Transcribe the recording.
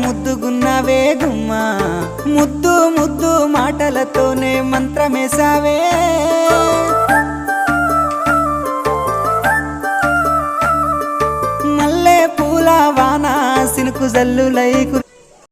ముద్దుగున్నావే గుమ్మా ముద్దు ముద్దు మాటలతోనే మంత్రమేసావే మల్లె పూల వాన సినుకు జల్లులై